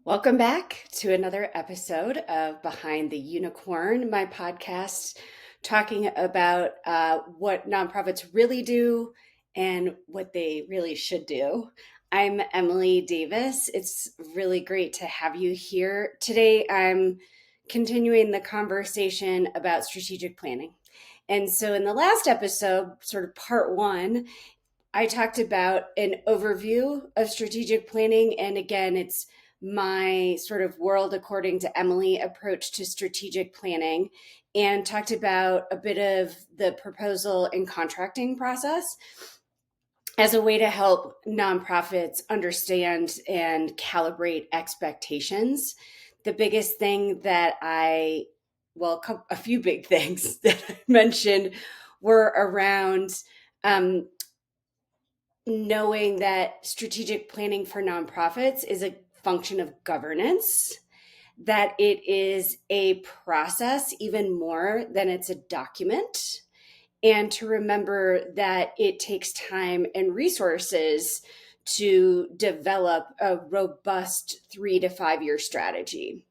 Welcome back to another episode of Behind the Unicorn, my podcast talking about what nonprofits really do and what they really should do. I'm Emily Davis. It's really great to have you here. Today, I'm continuing the conversation about strategic planning. And so, in the last episode, sort of part one, I talked about an overview of strategic planning. And again, it's my sort of world according to Emily approach to strategic planning, and talked about a bit of the proposal and contracting process as a way to help nonprofits understand and calibrate expectations. The biggest thing that a few big things that I mentioned were around knowing that strategic planning for nonprofits is a function of governance, that it is a process even more than it's a document, and to remember that it takes time and resources to develop a robust 3 to 5 year strategy.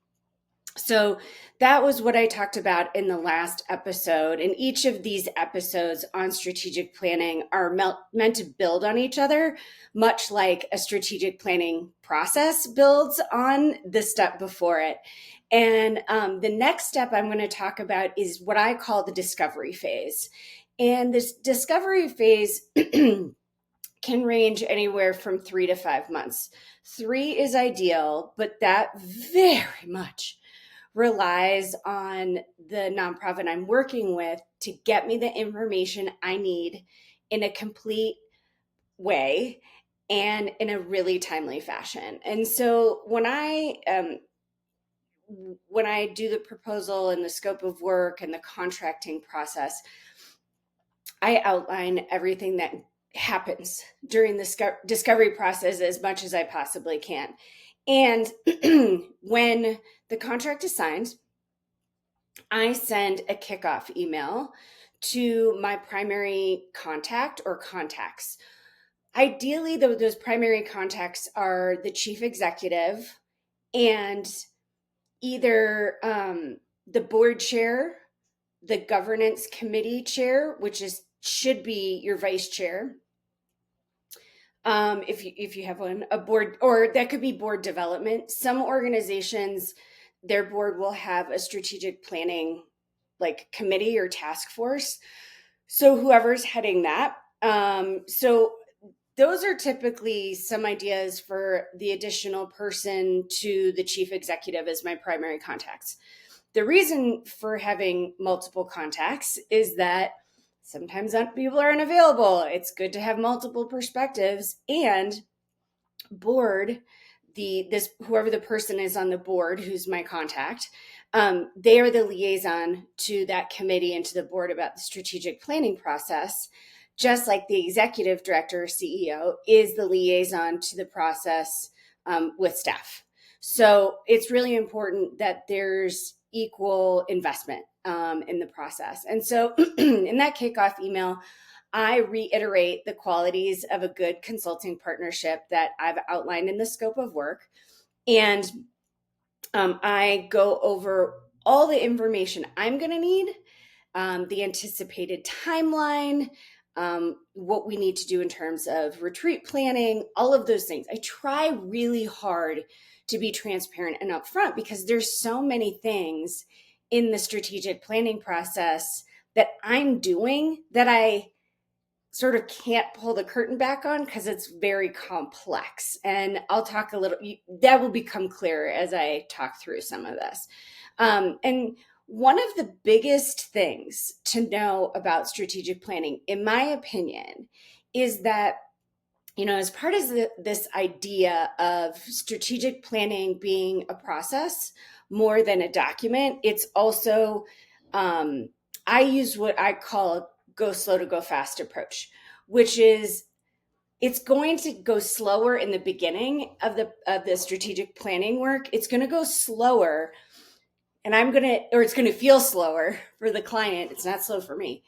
So that was what I talked about in the last episode. And each of these episodes on strategic planning are meant to build on each other, much like a strategic planning process builds on the step before it. And the next step I'm going to talk about is what I call the discovery phase. And this discovery phase can range anywhere from 3 to 5 months. 3 is ideal, but that very much relies on the nonprofit I'm working with to get me the information I need in a complete way and in a really timely fashion. And so when I do the proposal and the scope of work and the contracting process, I outline everything that happens during the discovery process as much as I possibly can. And when the contract is signed, I send a kickoff email to my primary contact or contacts. Ideally, those primary contacts are the chief executive and either the board chair, the governance committee chair, which should be your vice chair, if you have one, a board, or that could be board development. Some organizations, their board will have a strategic planning like committee or task force. So whoever's heading that. So those are typically some ideas for the additional person to the chief executive as my primary contacts. The reason for having multiple contacts is that sometimes people are unavailable. It's good to have multiple perspectives, and board, whoever the person is on the board who's my contact, they are the liaison to that committee and to the board about the strategic planning process, just like the executive director or CEO is the liaison to the process with staff. So it's really important that there's equal investment in the process. And so in that kickoff email, I reiterate the qualities of a good consulting partnership that I've outlined in the scope of work. And I go over all the information I'm going to need, the anticipated timeline, what we need to do in terms of retreat planning, all of those things. I try really hard to be transparent and upfront because there's so many things in the strategic planning process that I'm doing that I sort of can't pull the curtain back on because it's very complex. And I'll talk a little, that will become clearer as I talk through some of this. And one of the biggest things to know about strategic planning, in my opinion, is that, as part of this idea of strategic planning being a process more than a document, it's also, I use what I call a go slow to go fast approach, which is it's going to go slower in the beginning of the strategic planning work. It's going to go slower, and it's going to feel slower for the client. It's not slow for me.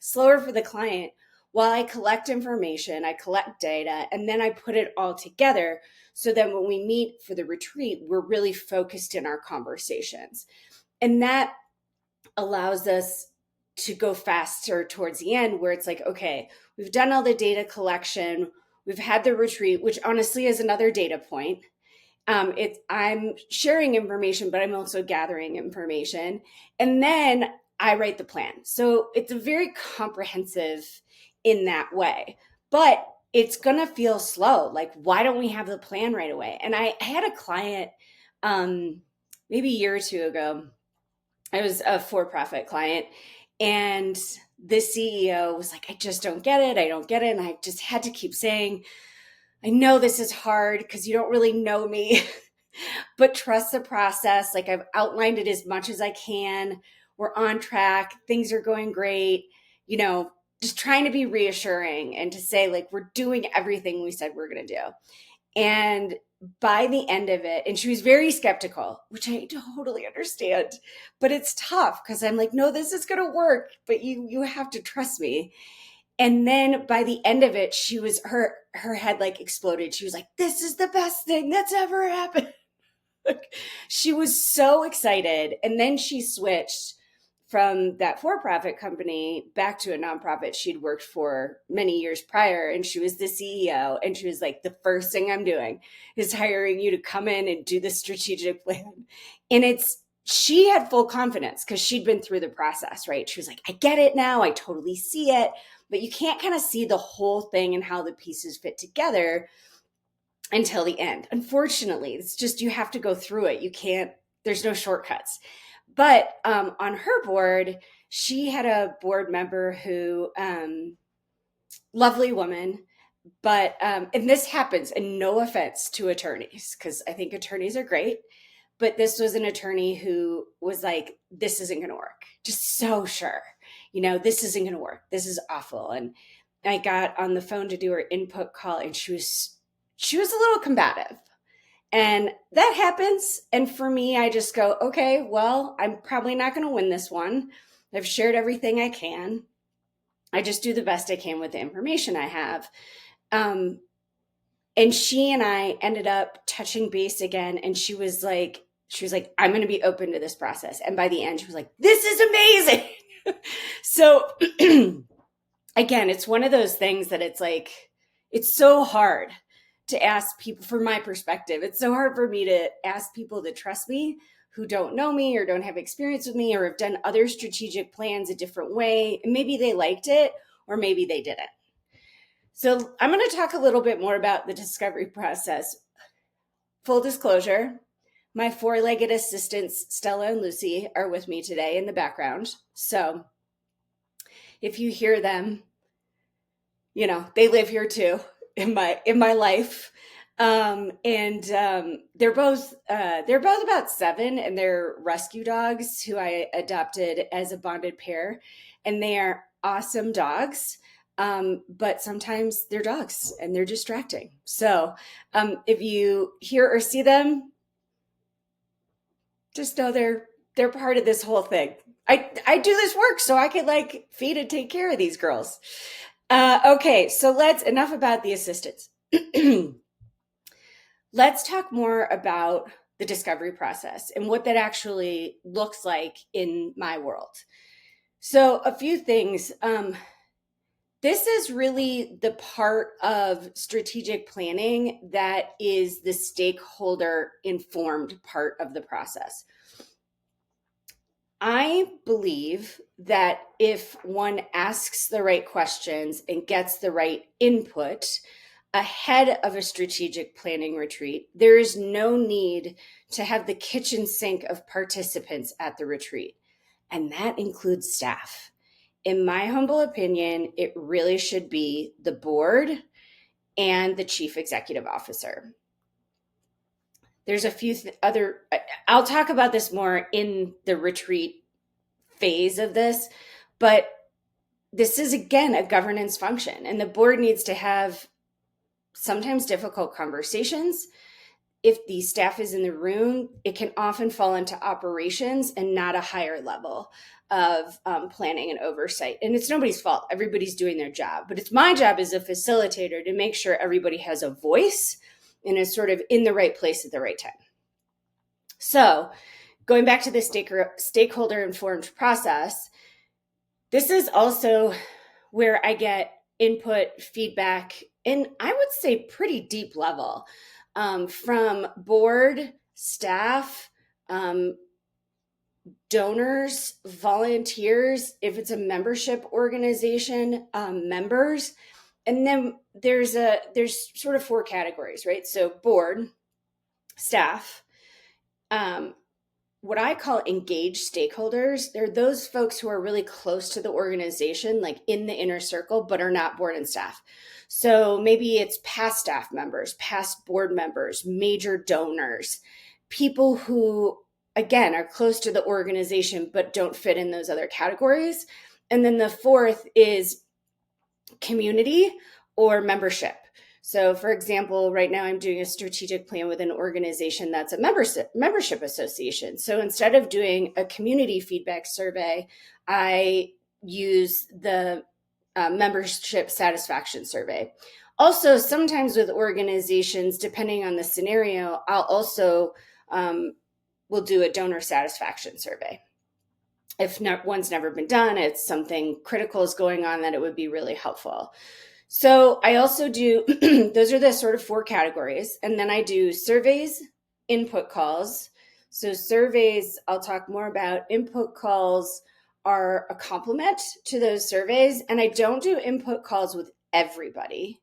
Slower for the client While I collect information, I collect data, and then I put it all together so that when we meet for the retreat, we're really focused in our conversations. And that allows us to go faster towards the end, where it's like, okay, we've done all the data collection, we've had the retreat, which honestly is another data point. I'm sharing information, but I'm also gathering information. And then I write the plan. So it's a very comprehensive in that way, but it's going to feel slow. Like, why don't we have the plan right away? And I had a client maybe a year or two ago. I was a for-profit client, and the CEO was like, I just don't get it. I don't get it. And I just had to keep saying, I know this is hard because you don't really know me, but trust the process. Like, I've outlined it as much as I can. We're on track. Things are going great. You know, just trying to be reassuring and to say, like, we're doing everything we said we're going to do. And by the end of it, and she was very skeptical, which I totally understand, but it's tough because I'm like, no, this is going to work, but you have to trust me. And then by the end of it, she was, her head like exploded. She was like, this is the best thing that's ever happened. She was so excited. And then she switched from that for-profit company back to a nonprofit she'd worked for many years prior. And she was the CEO. And she was like, the first thing I'm doing is hiring you to come in and do the strategic plan. And she had full confidence because she'd been through the process, right? She was like, I get it now. I totally see it. But you can't kind of see the whole thing and how the pieces fit together until the end. Unfortunately, it's just, you have to go through it. You can't, there's no shortcuts. But on her board, she had a board member who, lovely woman, but, and this happens, and no offense to attorneys, because I think attorneys are great, but this was an attorney who was like, this isn't going to work. Just so sure, this isn't going to work. This is awful. And I got on the phone to do her input call, and she was a little combative. And that happens. And for me, I just go, okay, well, I'm probably not going to win this one. I've shared everything I can. I just do the best I can with the information I have. And she and I ended up touching base again. And she was like, I'm going to be open to this process. And by the end, she was like, this is amazing. So again, it's one of those things that it's like, it's so hard to ask people, from my perspective, it's so hard for me to ask people to trust me who don't know me or don't have experience with me or have done other strategic plans a different way. And maybe they liked it or maybe they didn't. So I'm going to talk a little bit more about the discovery process. Full disclosure, my four-legged assistants, Stella and Lucy, are with me today in the background. So if you hear them, they live here too in my life. They're both about 7, and they're rescue dogs who I adopted as a bonded pair, and they are awesome dogs. But sometimes they're dogs and they're distracting. So if you hear or see them, just know they're part of this whole thing. I do this work so I can feed and take care of these girls. Okay, so enough about the assistants. Let's talk more about the discovery process and what that actually looks like in my world. So a few things. This is really the part of strategic planning that is the stakeholder informed part of the process. I believe that if one asks the right questions and gets the right input ahead of a strategic planning retreat, there is no need to have the kitchen sink of participants at the retreat. And that includes staff. In my humble opinion, it really should be the board and the chief executive officer. There's a few I'll talk about this more in the retreat phase of this, but this is, again, a governance function, and the board needs to have sometimes difficult conversations. If the staff is in the room, it can often fall into operations and not a higher level. of planning and oversight. And it's nobody's fault. Everybody's doing their job. But it's my job as a facilitator to make sure everybody has a voice and is sort of in the right place at the right time. So going back to the stakeholder informed process, this is also where I get input, feedback, and I would say pretty deep level from board, staff, donors, volunteers, if it's a membership organization, members. And then there's sort of 4 categories, right? So board, staff, what I call engaged stakeholders. They're those folks who are really close to the organization, like in the inner circle, but are not board and staff. So maybe it's past staff members, past board members, major donors, people who, again, are close to the organization, but don't fit in those other categories. And then the 4th is community or membership. So for example, right now I'm doing a strategic plan with an organization that's a membership association. So instead of doing a community feedback survey, I use the membership satisfaction survey. Also, sometimes with organizations, depending on the scenario, I'll also will do a donor satisfaction survey. If one's never been done, it's something critical is going on, that it would be really helpful. So I also do, those are the sort of 4 categories. And then I do surveys, input calls. So surveys, I'll talk more about. Input calls are a complement to those surveys. And I don't do input calls with everybody.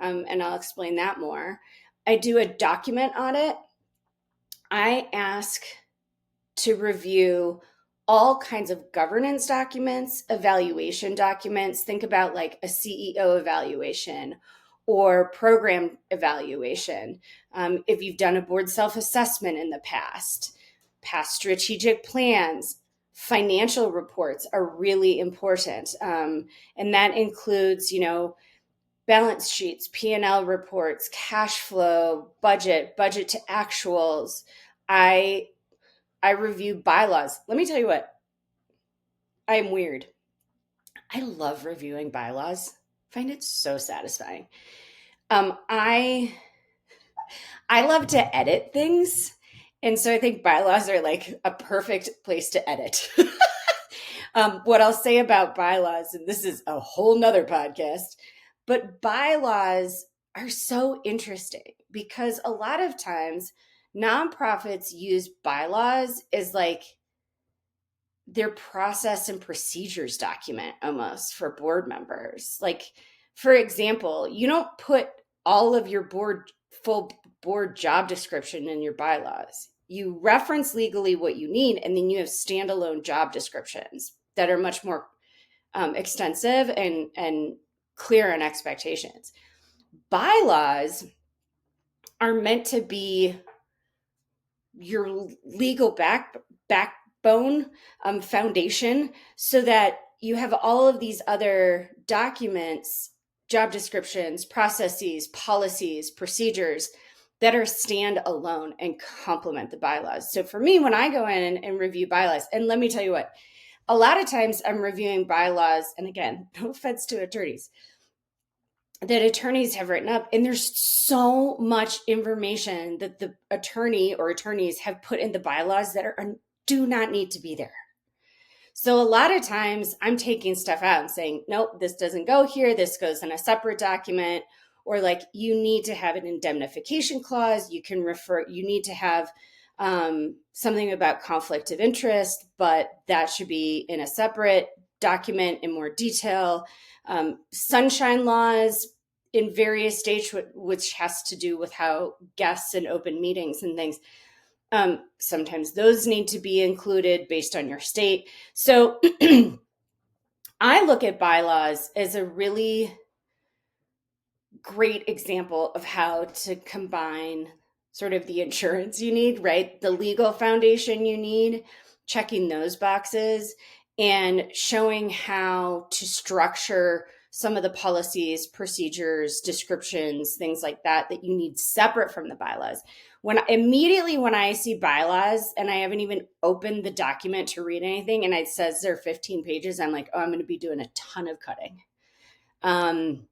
And I'll explain that more. I do a document audit. I ask to review all kinds of governance documents, evaluation documents. Think about like a CEO evaluation or program evaluation. If you've done a board self-assessment in the past strategic plans, financial reports are really important. And that includes, balance sheets, P&L reports, cash flow, budget to actuals. I review bylaws. Let me tell you what, I am weird. I love reviewing bylaws. I find it so satisfying. I love to edit things. And so I think bylaws are like a perfect place to edit. What I'll say about bylaws, and this is a whole nother podcast, but bylaws are so interesting because a lot of times nonprofits use bylaws as like their process and procedures document almost for board members. Like, for example, you don't put all of your full board job description in your bylaws. You reference legally what you need, and then you have standalone job descriptions that are much more extensive and clear on expectations. Bylaws are meant to be your legal backbone, foundation, so that you have all of these other documents, job descriptions, processes, policies, procedures that are standalone and complement the bylaws. So for me, when I go in and review bylaws, and let me tell you what, a lot of times I'm reviewing bylaws, and again, no offense to attorneys, that attorneys have written up, and there's so much information that the attorney or attorneys have put in the bylaws that do not need to be there. So a lot of times I'm taking stuff out and saying, nope, this doesn't go here. This goes in a separate document. Or like, you need to have an indemnification clause. You need to have something about conflict of interest, but that should be in a separate document in more detail. Sunshine laws in various states, which has to do with how guests and open meetings and things. Sometimes those need to be included based on your state. So I look at bylaws as a really great example of how to combine sort of the insurance you need, right? The legal foundation you need, checking those boxes, and showing how to structure some of the policies, procedures, descriptions, things like that you need separate from the bylaws. When I see bylaws and I haven't even opened the document to read anything and it says there are 15 pages, I'm like, oh, I'm going to be doing a ton of cutting. And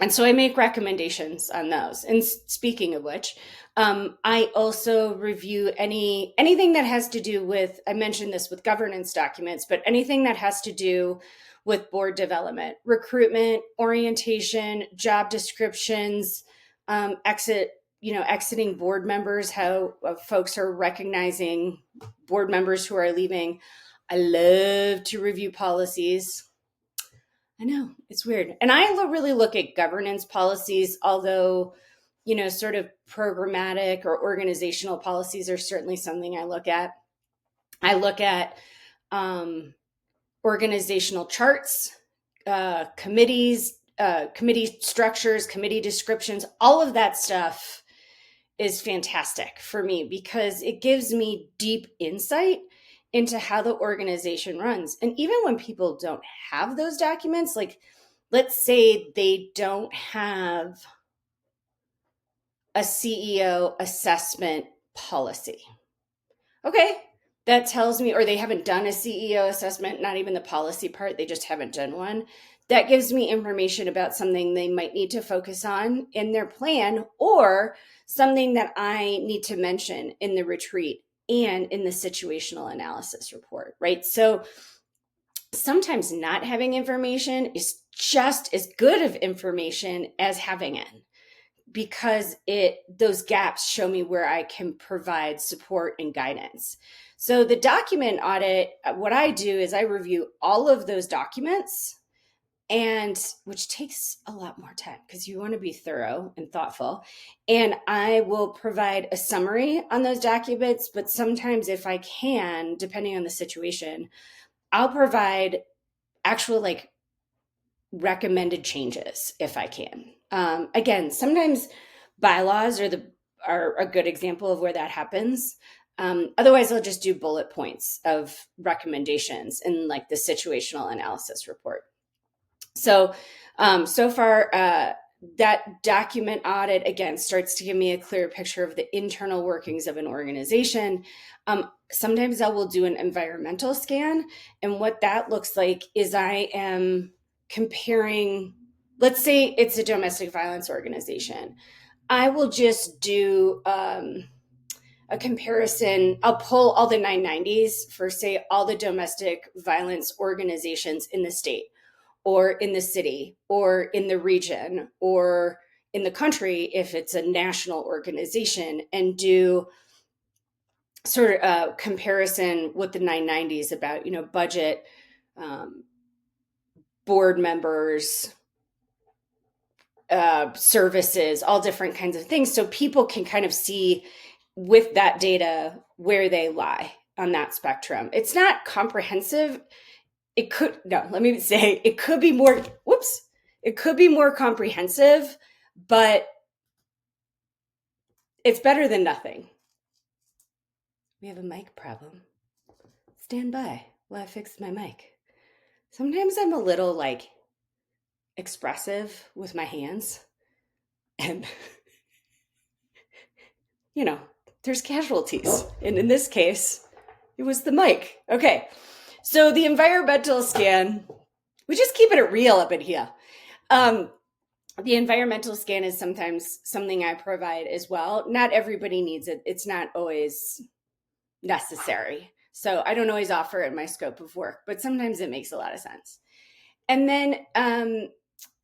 so I make recommendations on those. And speaking of which, I also review anything that has to do with, I mentioned this with governance documents, but anything that has to do with board development, recruitment, orientation, job descriptions, exiting board members, how folks are recognizing board members who are leaving. I love to review policies. I know, it's weird. And I really look at governance policies, although, sort of programmatic or organizational policies are certainly something I look at. I look at organizational charts, committees, committee structures, committee descriptions. All of that stuff is fantastic for me because it gives me deep insight into how the organization runs. And even when people don't have those documents, like let's say they don't have a CEO assessment policy. Okay, that tells me, or they haven't done a CEO assessment, not even the policy part, they just haven't done one. That gives me information about something they might need to focus on in their plan or something that I need to mention in the retreat and in the situational analysis report, right? So sometimes not having information is just as good of information as having it because those gaps show me where I can provide support and guidance. So the document audit, what I do is I review all of those documents, and which takes a lot more time because you want to be thorough and thoughtful. And I will provide a summary on those documents, but sometimes if I can, depending on the situation, I'll provide actual recommended changes if I can. Again, sometimes bylaws are a good example of where that happens. Otherwise, I'll just do bullet points of recommendations in the situational analysis report. So far, that document audit, again, starts to give me a clear picture of the internal workings of an organization. Sometimes I will do an environmental scan. And what that looks like is I am comparing, let's say it's a domestic violence organization. I will just do a comparison. I'll pull all the 990s for, say, all the domestic violence organizations in the state, or in the city, or in the region, or in the country if it's a national organization, and do sort of a comparison with the 990s about, budget, board members, services, all different kinds of things. So people can kind of see with that data where they lie on that spectrum. It's not comprehensive. It could be more, it could be more comprehensive, but it's better than nothing. We have a mic problem. Stand by while I fix my mic. Sometimes I'm a little expressive with my hands, and there's casualties. And in this case, it was the mic. Okay. So the environmental scan, we just keeping it real up in here. The environmental scan is sometimes something I provide as well. Not everybody needs it. It's not always necessary. So I don't always offer it in my scope of work, but sometimes it makes a lot of sense. And then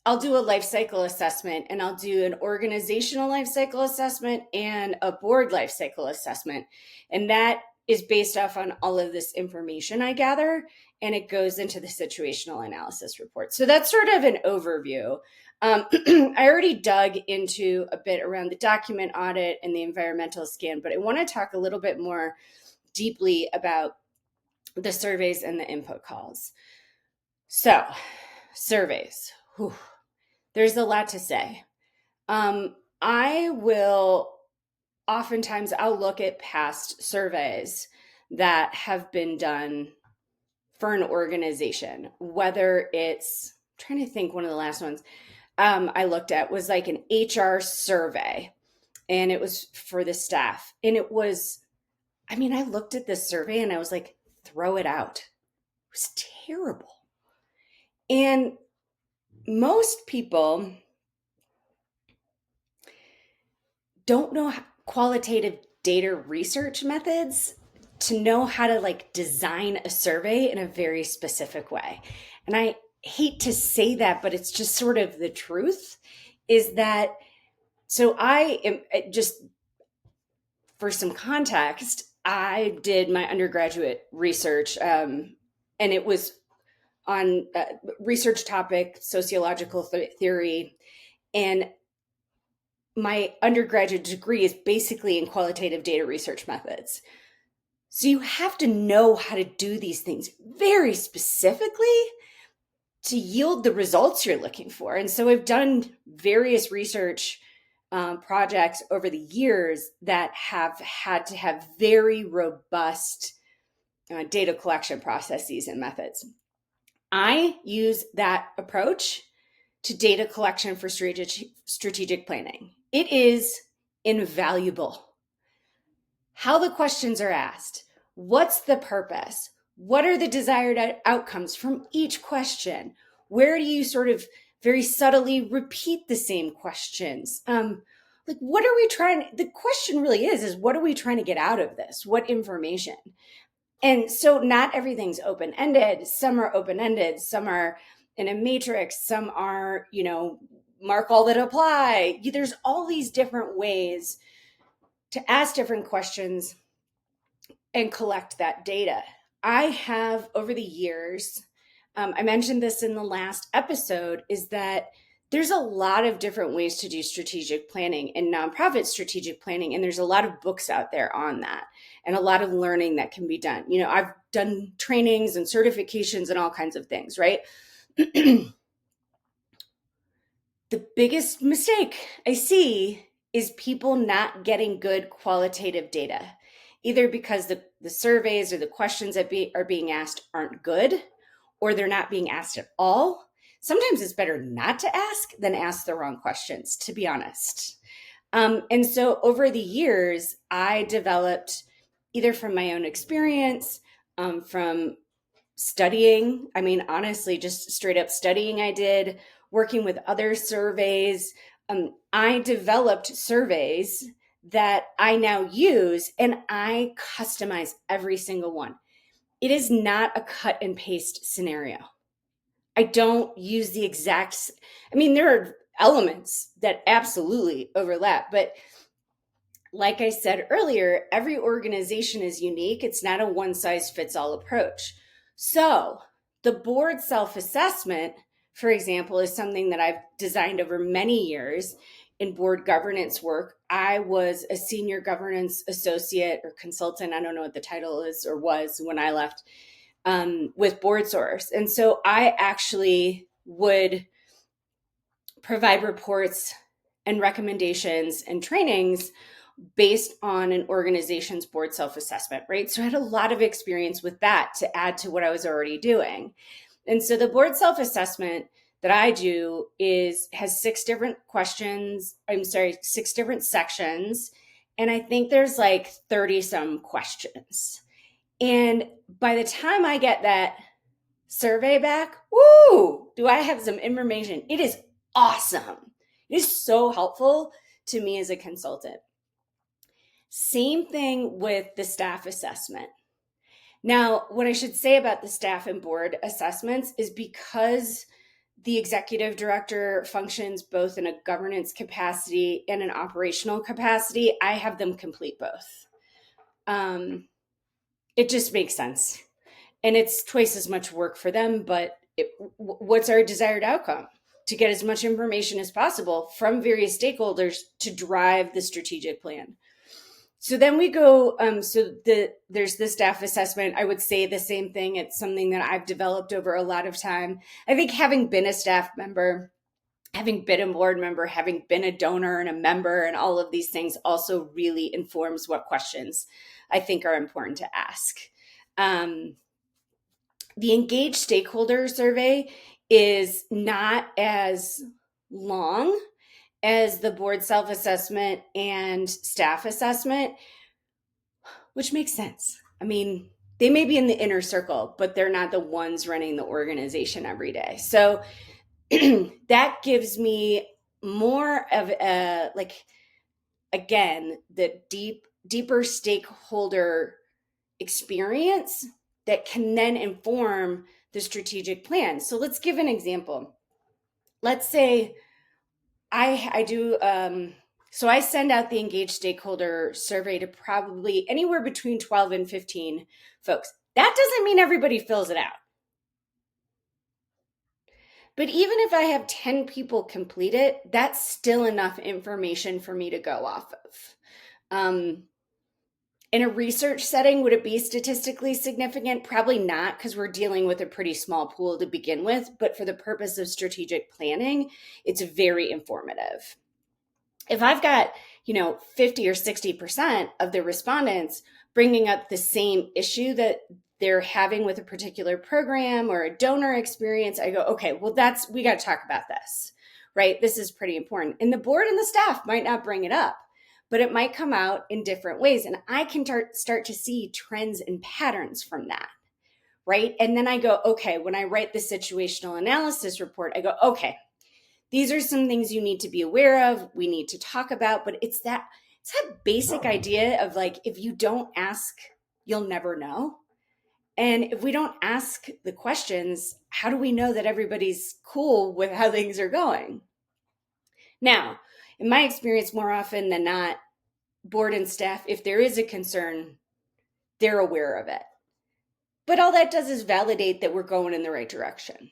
I'll do a life cycle assessment, and I'll do an organizational life cycle assessment and a board life cycle assessment. And that is based off on all of this information I gather, and it goes into the situational analysis report. So that's sort of an overview. I already dug into a bit around the document audit and the environmental scan, but I want to talk a little bit more deeply about the surveys and the input calls. So surveys, there's a lot to say. Oftentimes I'll look at past surveys that have been done for an organization, whether it's trying to think, one of the last ones I looked at was like an HR survey, and it was for the staff. And it was, I mean, I looked at this survey and I was like, throw it out. It was terrible. And most people don't know qualitative data research methods to know how to like design a survey in a very specific way. And I hate to say that, but it's just sort of the truth is that, so I am just, for some context, I did my undergraduate research, and it was on research topic, sociological theory. And my undergraduate degree is basically in qualitative data research methods. So you have to know how to do these things very specifically to yield the results you're looking for. And so I've done various research projects over the years that have had to have very robust data collection processes and methods. I use that approach to data collection for strategic planning. It is invaluable. How the questions are asked, what's the purpose, what are the desired outcomes from each question, where do you sort of very subtly repeat the same questions? Like, what are we trying, the question really is what are we trying to get out of this? What information? And so not everything's open-ended. Some are open-ended, some are in a matrix, some are, mark all that apply. There's all these different ways to ask different questions and collect that data. I have, over the years, I mentioned this in the last episode, is that there's a lot of different ways to do strategic planning and nonprofit strategic planning. And there's a lot of books out there on that and a lot of learning that can be done. I've done trainings and certifications and all kinds of things, right? The biggest mistake I see is people not getting good qualitative data, either because the surveys or the questions that are being asked aren't good, or they're not being asked at all. Sometimes it's better not to ask than ask the wrong questions, to be honest. And so over the years, I developed, either from my own experience, from studying, I mean, honestly, just straight up studying I did, working with other surveys. I developed surveys that I now use, and I customize every single one. It is not a cut and paste scenario. I don't use the exact, there are elements that absolutely overlap, but like I said earlier, every organization is unique. It's not a one size fits all approach. So the board self-assessment, for example, is something that I've designed over many years in board governance work. I was a senior governance associate or consultant. I don't know what the title is or was when I left, with BoardSource. And so I actually would provide reports and recommendations and trainings based on an organization's board self-assessment, right? So I had a lot of experience with that to add to what I was already doing. And so the board self-assessment that I do has 6 different sections. And I think there's like 30 some questions. And by the time I get that survey back, woo, do I have some information. It is awesome. It is so helpful to me as a consultant. Same thing with the staff assessment. Now, what I should say about the staff and board assessments is because the executive director functions both in a governance capacity and an operational capacity, I have them complete both. It just makes sense. And it's twice as much work for them, but what's our desired outcome? To get as much information as possible from various stakeholders to drive the strategic plan. So then we go, there's the staff assessment. I would say the same thing. It's something that I've developed over a lot of time. I think having been a staff member, having been a board member, having been a donor and a member and all of these things also really informs what questions I think are important to ask. The engaged stakeholder survey is not as long as the board self-assessment and staff assessment, which makes sense. I mean, they may be in the inner circle, but they're not the ones running the organization every day. So that gives me more of a, like, again, the deeper stakeholder experience that can then inform the strategic plan. So let's give an example. Let's say I do, so I send out the engaged stakeholder survey to probably anywhere between 12 and 15 folks. That doesn't mean everybody fills it out. But even if I have 10 people complete it, that's still enough information for me to go off of. In a research setting, would it be statistically significant? Probably not, because we're dealing with a pretty small pool to begin with. But for the purpose of strategic planning, it's very informative. If I've got, 50 or 60% of the respondents bringing up the same issue that they're having with a particular program or a donor experience, I go, okay, well, we got to talk about this, right? This is pretty important. And the board and the staff might not bring it up, but it might come out in different ways. And I can start to see trends and patterns from that, right? And then I go, okay, when I write the situational analysis report, I go, okay, these are some things you need to be aware of, we need to talk about, but it's that basic idea of, like, if you don't ask, you'll never know. And if we don't ask the questions, how do we know that everybody's cool with how things are going? Now, in my experience, more often than not, board and staff, if there is a concern, they're aware of it. But all that does is validate that we're going in the right direction.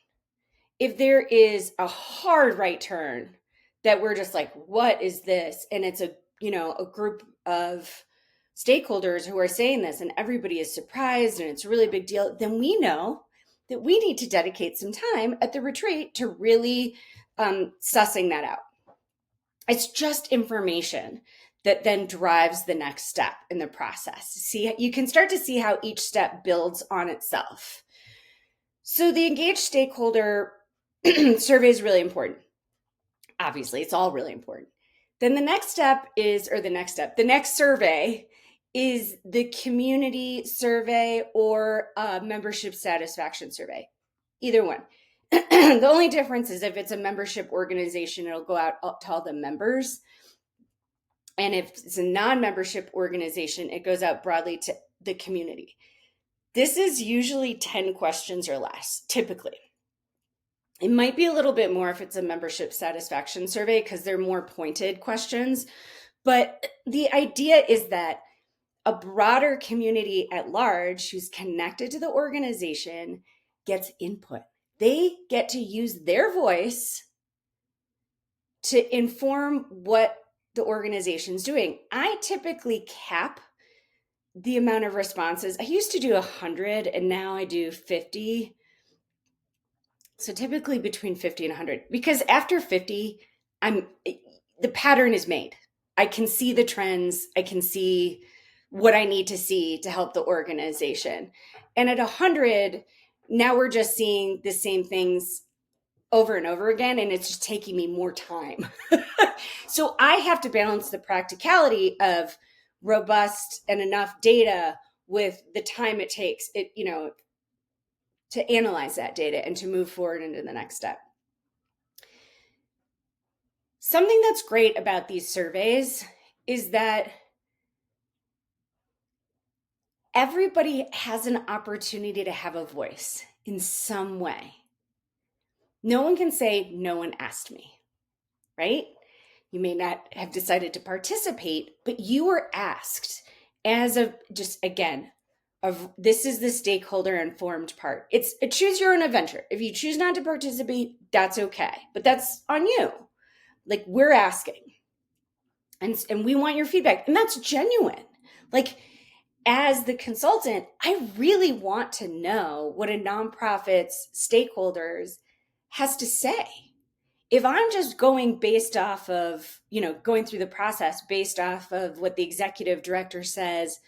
If there is a hard right turn that we're just like, what is this? And it's a group of stakeholders who are saying this and everybody is surprised and it's a really big deal, then we know that we need to dedicate some time at the retreat to really sussing that out. It's just information that then drives the next step in the process. See, you can start to see how each step builds on itself. So the engaged stakeholder survey is really important. Obviously, it's all really important. Then the next survey is the community survey or membership satisfaction survey. Either one. The only difference is if it's a membership organization, it'll go out to all the members. And if it's a non-membership organization, it goes out broadly to the community. This is usually 10 questions or less, typically. It might be a little bit more if it's a membership satisfaction survey because they're more pointed questions. But the idea is that a broader community at large who's connected to the organization gets input. They get to use their voice to inform what the organization's doing. I typically cap the amount of responses. I used to do 100 and now I do 50. So typically between 50 and 100, because after 50, the pattern is made. I can see the trends. I can see what I need to see to help the organization. And at 100, now we're just seeing the same things over and over again, and it's just taking me more time. So I have to balance the practicality of robust and enough data with the time it takes to analyze that data and to move forward into the next step. Something that's great about these surveys is that everybody has an opportunity to have a voice in some way. No one can say, no one asked me, right? You may not have decided to participate, but you were asked as this is the stakeholder informed part. It's a choose your own adventure. If you choose not to participate, that's okay, but that's on you. Like, we're asking and we want your feedback, and that's genuine. Like, as the consultant, I really want to know what a nonprofit's stakeholders has to say. If I'm just going based off of, going through the process based off of what the executive director says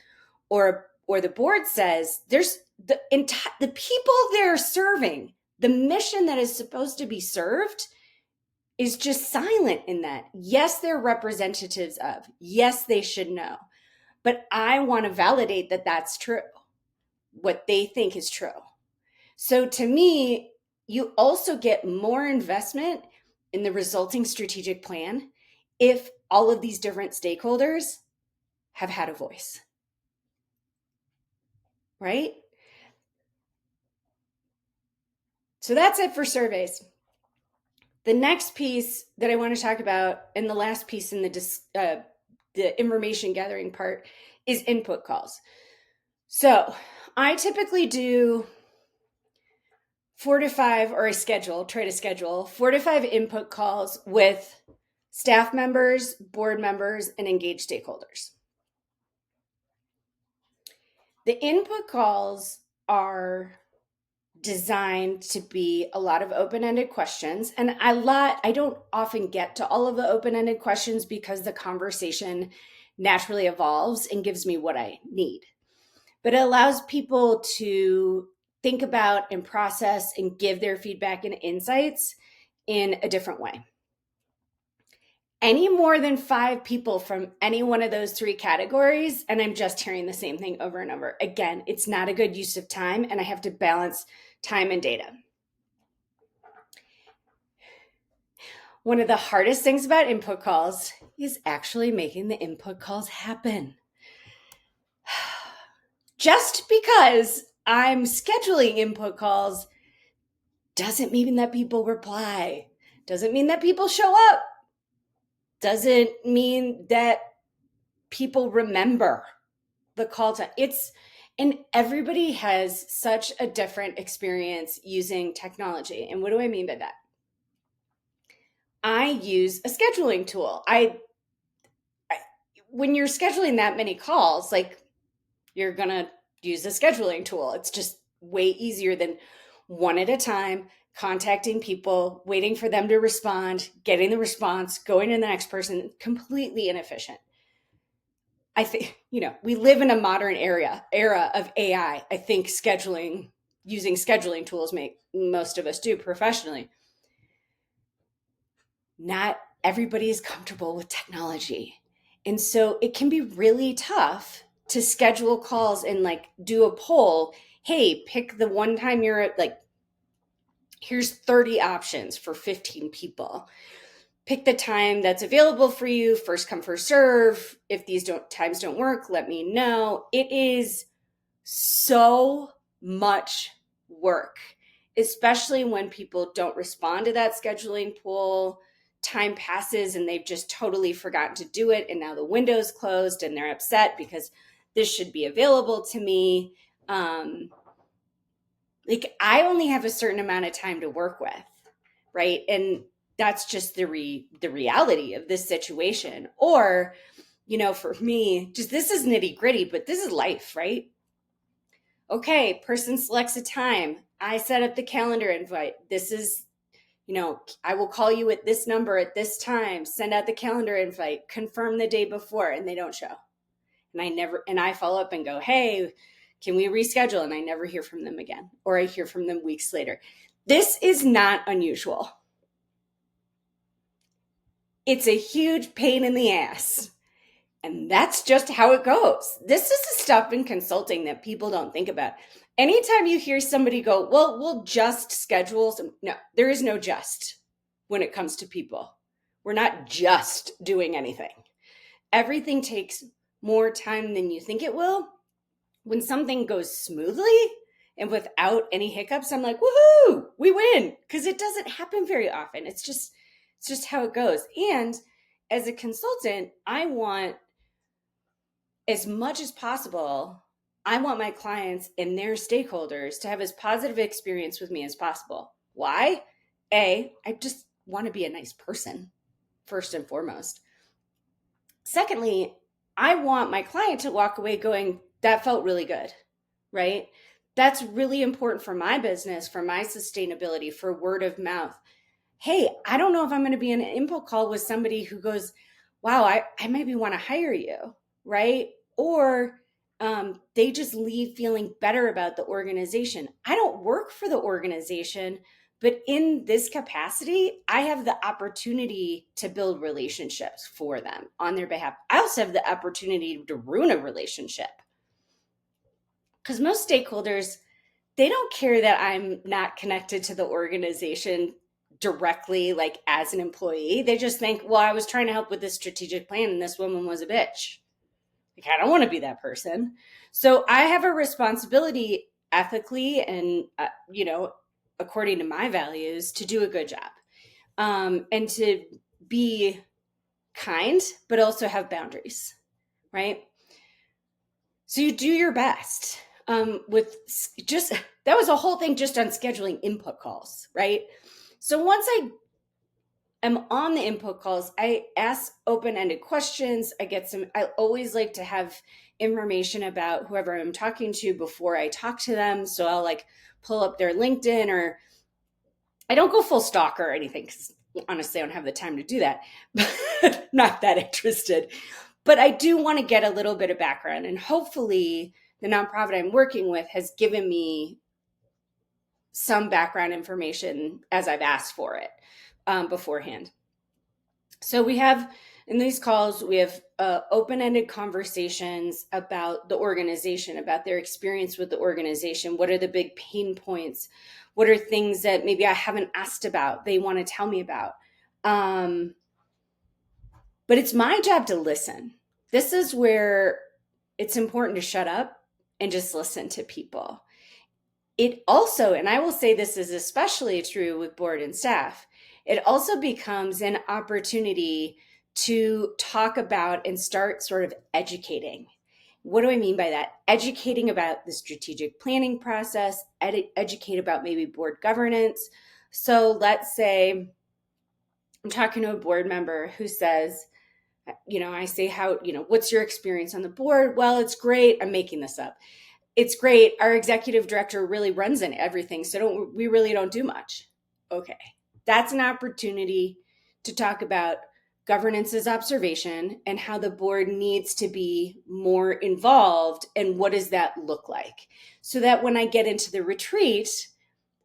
or the board says, there's the people they're serving The mission that is supposed to be served is just silent in that. Yes, they're representatives of. Yes, they should know. But I want to validate that that's true, what they think is true. So to me, you also get more investment in the resulting strategic plan if all of these different stakeholders have had a voice, right? So that's it for surveys. The next piece that I want to talk about, and the last piece in the information gathering part, is input calls. So I typically do 4 to 5, or try to schedule 4 to 5 input calls with staff members, board members, and engaged stakeholders. The input calls are designed to be a lot of open-ended questions. And I don't often get to all of the open-ended questions because the conversation naturally evolves and gives me what I need. But it allows people to think about and process and give their feedback and insights in a different way. Any more than 5 people from any one of those 3 categories, and I'm just hearing the same thing over and over. Again, it's not a good use of time, and I have to balance time and data. One of the hardest things about input calls is actually making the input calls happen. Just because I'm scheduling input calls doesn't mean that people reply, doesn't mean that people show up, doesn't mean that people remember the call to and everybody has such a different experience using technology. And what do I mean by that? I use a scheduling tool. When you're scheduling that many calls, like, you're going to use a scheduling tool. It's just way easier than one at a time, contacting people, waiting for them to respond, getting the response, going to the next person. Completely inefficient. I think, we live in a modern era of AI. I think using scheduling tools make most of us do professionally. Not everybody is comfortable with technology. And so it can be really tough to schedule calls and do a poll. Hey, pick the one time you're here's 30 options for 15 people. Pick the time that's available for you, first come, first serve. If these times don't work, let me know. It is so much work, especially when people don't respond to that scheduling poll. Time passes and they've just totally forgotten to do it. And now the window's closed and they're upset because this should be available to me. I only have a certain amount of time to work with, right? And that's just the reality of this situation. Or, for me, just this is nitty gritty, but this is life, right? Okay, person selects a time. I set up the calendar invite. This is, I will call you at this number at this time, send out the calendar invite, confirm the day before, and they don't show. And I follow up and go, hey, can we reschedule? And I never hear from them again, or I hear from them weeks later. This is not unusual. It's a huge pain in the ass. And that's just how it goes. This is the stuff in consulting that people don't think about. Anytime you hear somebody go, well, we'll just schedule some. No, there is no just when it comes to people. We're not just doing anything. Everything takes more time than you think it will. When something goes smoothly and without any hiccups, I'm like, woohoo, we win. Because it doesn't happen very often. It's just how it goes. And as a consultant, I want, as much as possible, I want my clients and their stakeholders to have as positive experience with me as possible. Why? I just want to be a nice person, first and foremost. Secondly, I want my client to walk away going, that felt really good, right? That's really important for my business, for my sustainability, for word of mouth. Hey, I don't know if I'm going to be in an input call with somebody who goes, wow, I maybe want to hire you, right? Or they just leave feeling better about the organization. I don't work for the organization, but in this capacity, I have the opportunity to build relationships for them on their behalf. I also have the opportunity to ruin a relationship because most stakeholders, they don't care that I'm not connected to the organization directly, like as an employee. They just think, well, I was trying to help with this strategic plan and this woman was a bitch. Like, I don't want to be that person. So I have a responsibility ethically and, according to my values, to do a good job, and to be kind, but also have boundaries, right? So you do your best with just, that was a whole thing just on scheduling input calls, right? So once I am on the input calls, I ask open-ended questions. I always like to have information about whoever I'm talking to before I talk to them. So I'll like pull up their LinkedIn, or I don't go full stalker or anything because honestly, I don't have the time to do that. Not that interested. But I do want to get a little bit of background, and hopefully the nonprofit I'm working with has given me some background information as I've asked for it beforehand. So we have, in these calls, we have open-ended conversations about the organization, about their experience with the organization. What are the big pain points? What are things that maybe I haven't asked about, they want to tell me about? But it's my job to listen. This is where it's important to shut up and just listen to people. It also, and I will say this is especially true with board and staff, it also becomes an opportunity to talk about and start sort of educating. What do I mean by that? Educating about the strategic planning process, educate about maybe board governance. So let's say I'm talking to a board member who says, I say, what's your experience on the board? Well, it's great. I'm making this up. It's great. Our executive director really runs in everything. So we really don't do much. Okay. That's an opportunity to talk about governance as observation and how the board needs to be more involved and what does that look like? So that when I get into the retreat,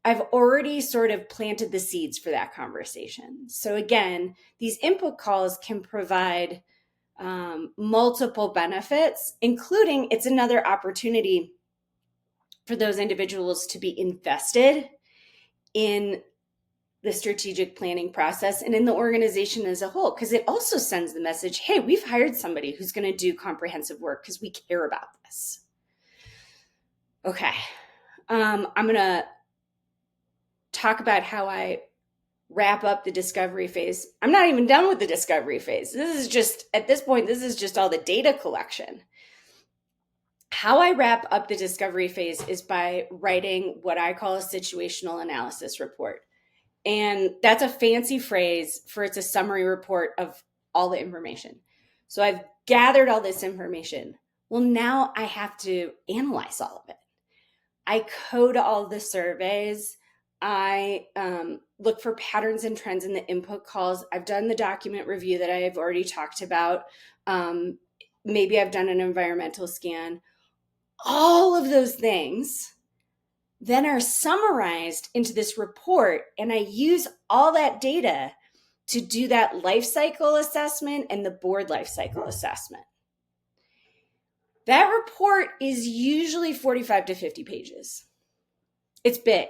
I've already sort of planted the seeds for that conversation. So again, these input calls can provide multiple benefits, including it's another opportunity for those individuals to be invested in the strategic planning process and in the organization as a whole, because it also sends the message, hey, we've hired somebody who's going to do comprehensive work because we care about this. Okay. I'm going to talk about how I wrap up the discovery phase. I'm not even done with the discovery phase. This is just, at this point, this is just all the data collection. How I wrap up the discovery phase is by writing what I call a situational analysis report. And that's a fancy phrase for it's a summary report of all the information. So I've gathered all this information. Well, now I have to analyze all of it. I code all the surveys. I look for patterns and trends in the input calls. I've done the document review that I've already talked about. Maybe I've done an environmental scan. All of those things then are summarized into this report, and I use all that data to do that life cycle assessment and the board life cycle assessment. That report is usually 45 to 50 pages. It's big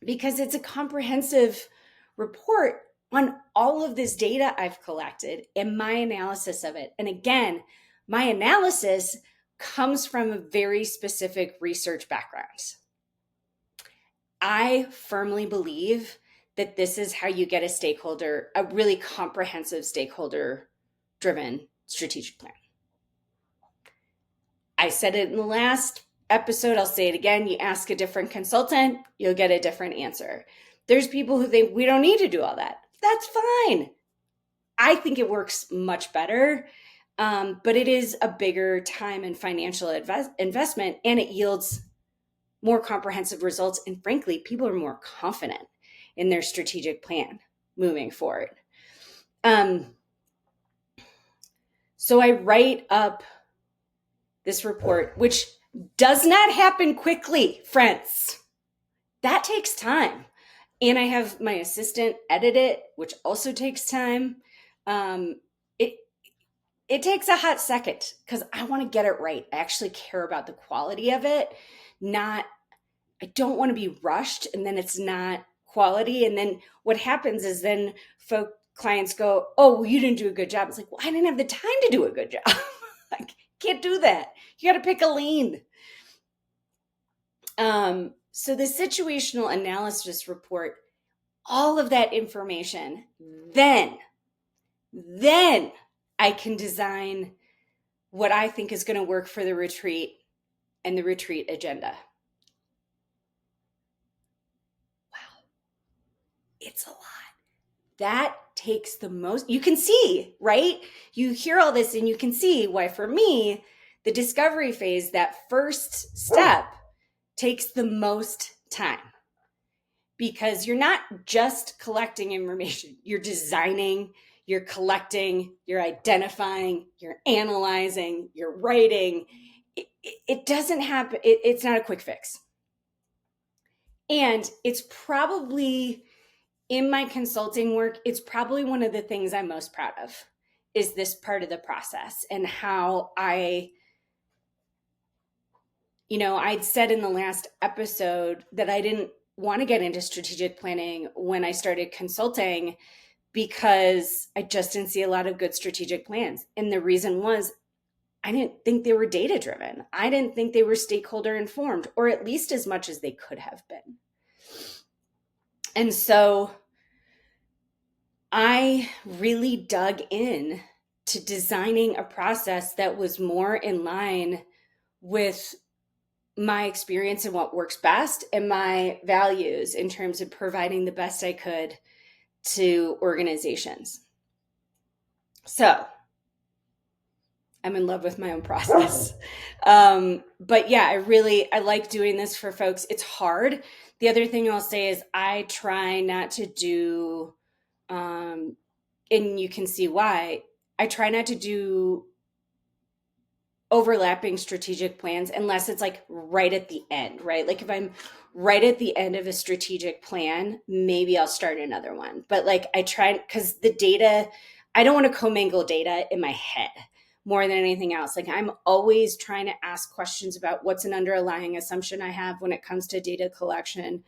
because it's a comprehensive report on all of this data I've collected and my analysis of it. And again, my analysis comes from a very specific research background. I firmly believe that this is how you get a really comprehensive stakeholder-driven strategic plan. I said it in the last episode, I'll say it again. You ask a different consultant, you'll get a different answer. There's people who think we don't need to do all that. That's fine. I think it works much better, but it is a bigger time and financial investment, and it yields more comprehensive results. And frankly, people are more confident in their strategic plan moving forward. So I write up this report, which does not happen quickly, friends. That takes time. And I have my assistant edit it, which also takes time. It takes a hot second because I want to get it right. I actually care about the quality of it. I don't want to be rushed and then it's not quality. And then what happens is then clients go, oh, well, you didn't do a good job. It's like, well, I didn't have the time to do a good job. I can't do that. You got to pick a lane. So the situational analysis report, all of that information, then I can design what I think is going to work for the retreat and the retreat agenda. Wow. It's a lot. That takes the most. You can see, right? You hear all this and you can see why for me, the discovery phase, that first step takes the most time because you're not just collecting information. You're designing, you're collecting, you're identifying, you're analyzing, you're writing. It doesn't happen. It's not a quick fix. And it's probably, in my consulting work, it's probably one of the things I'm most proud of is this part of the process and how I'd said in the last episode that I didn't want to get into strategic planning when I started consulting because I just didn't see a lot of good strategic plans. And the reason was I didn't think they were data driven. I didn't think they were stakeholder informed, or at least as much as they could have been. And so I really dug in to designing a process that was more in line with my experience and what works best and my values in terms of providing the best I could to organizations. So I'm in love with my own process. But yeah, I like doing this for folks. It's hard. The other thing I'll say is I try not to do, and you can see why, I try not to do overlapping strategic plans unless it's like right at the end, right? Like if I'm right at the end of a strategic plan, maybe I'll start another one. But like I try, because the data, I don't want to commingle data in my head more than anything else. Like I'm always trying to ask questions about what's an underlying assumption I have when it comes to data collection.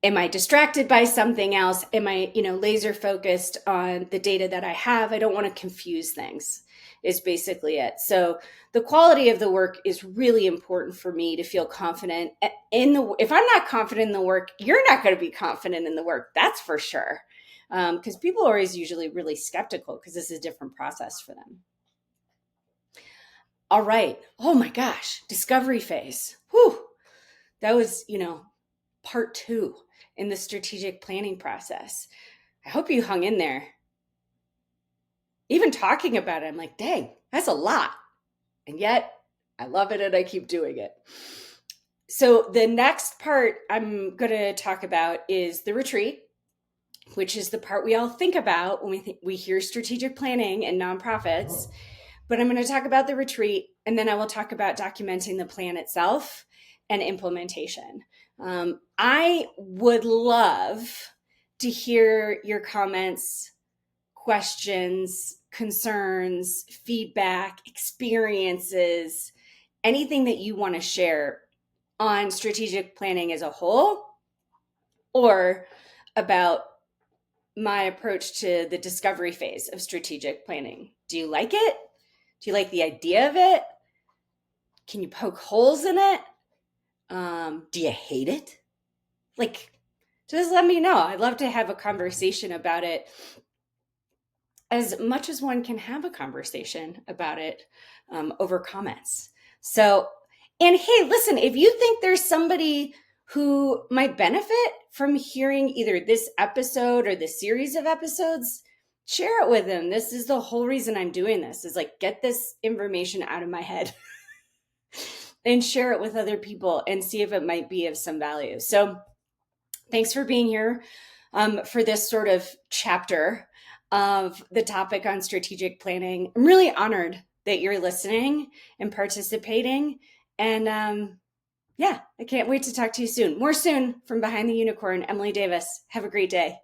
Am I distracted by something else? Am I, laser focused on the data that I have? I don't want to confuse things is basically it. So the quality of the work is really important for me to feel confident if I'm not confident in the work, you're not going to be confident in the work. That's for sure. Because people are always usually really skeptical because this is a different process for them. All right. Oh my gosh. Discovery phase. Whew. That was, part 2 in the strategic planning process. I hope you hung in there. Even talking about it, I'm like, dang, that's a lot. And yet I love it and I keep doing it. So the next part I'm going to talk about is the retreat, which is the part we all think about when we hear strategic planning and nonprofits. But I'm going to talk about the retreat, and then I will talk about documenting the plan itself and implementation. I would love to hear your comments, questions, concerns, feedback, experiences, anything that you want to share on strategic planning as a whole, or about my approach to the discovery phase of strategic planning. Do you like it? Do you like the idea of it? Can you poke holes in it? Do you hate it? Just let me know. I'd love to have a conversation about it as much as one can have a conversation about it over comments. So, and hey, listen, if you think there's somebody who might benefit from hearing either this episode or this series of episodes, share it with them. This is the whole reason I'm doing this, is like get this information out of my head and share it with other people and see if it might be of some value. So thanks for being here for this sort of chapter. of the topic on strategic planning. I'm really honored that you're listening and participating. And yeah, I can't wait to talk to you soon. More soon from Behind the Unicorn, Emily Davis. Have a great day.